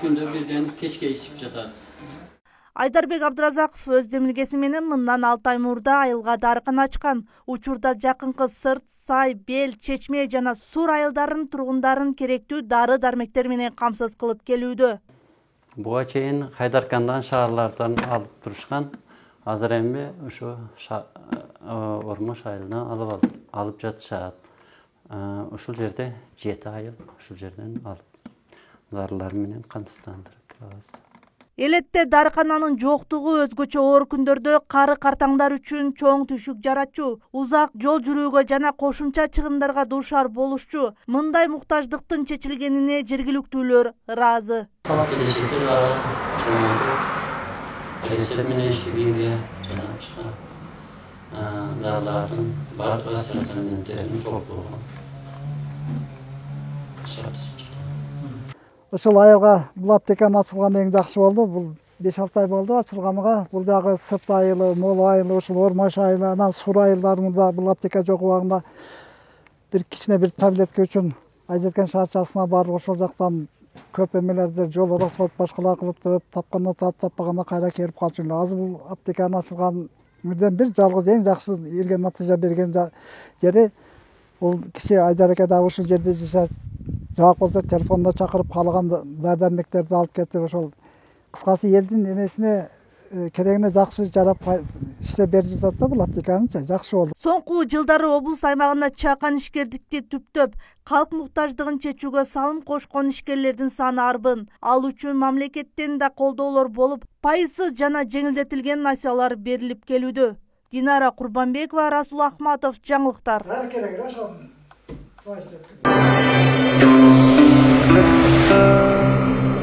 күндө бирден кечке ичип жатасыз. Айдарбек Абдыразаков өз демилгеси менен мындан 6 ай мурда айылга дарыкана ачкан. Учурда жакынкы Сырт, Сай, Бел, Чечме жана Сур айылдарынын тургундарын керектүү дары-дармектер менен камсыз кылып келүүдө. Буга чейин Хайдаркандан шаарлардан алып турушкан. Азыр эми ошо Ормош айылынан алып жатышат. Ушул жерде 7 айыл ушул жерден алып дарылар менен камсыздандырып турабыз. Элетте дарыкананын жоктугу өзгөчө оор күндөрдө кары картаңдар үчүн чоң түшүк жаратчу, узак жол жүрүүгө жана кошумча чыгымдарга дуушар болушчу. Мындай муктаждыктын чечилгенине жергиликтүүлөр ыраазы. Келечекте дагы эсеп менен иштегенге жана башка дарылардын бардык ассортименттеринин толугу Ушул айылга бул аптеканы ачылган эң жакшы болду. Бул 5-6 ай болду ачылганга. Бул дагы Сырт айылы, Мол айылы, ушул Ормош айылы, анан Сур айылдарында бул аптека жок убагында бир кичине бир таблетка үчүн Айзеркен шаарчасына барып ошол жактан көп эмелерди жол расход башкалар кылып туруп, тапканда таппаганда кайра келип калчу эле. Азыр бул аптеканы ачылган бир жалгыз эң жакшы элге натыйжа берген жери бул киши Айдареке дагы ушул жерде жашайт. Жабак болсо телефондо чакырып каалаган дары-дармектерди алып кетип, ошол кыскасы элдин эмесине керегине жакшы жарап иштеп берип жатат да бул аптеканычы жакшы болду. Соңку жылдары облус аймагында чакан ишкердикти түптөп, калк муктаждыгын чечүүгө салым кошкон ишкерлердин саны арбын. Ал үчүн мамлекеттен да колдоолор болуп, пайызсыз жана жеңилдетилген насыялар берилип келүүдө. Динара Курбанбекова, Расул Ахматов, жаңылыктар. Керек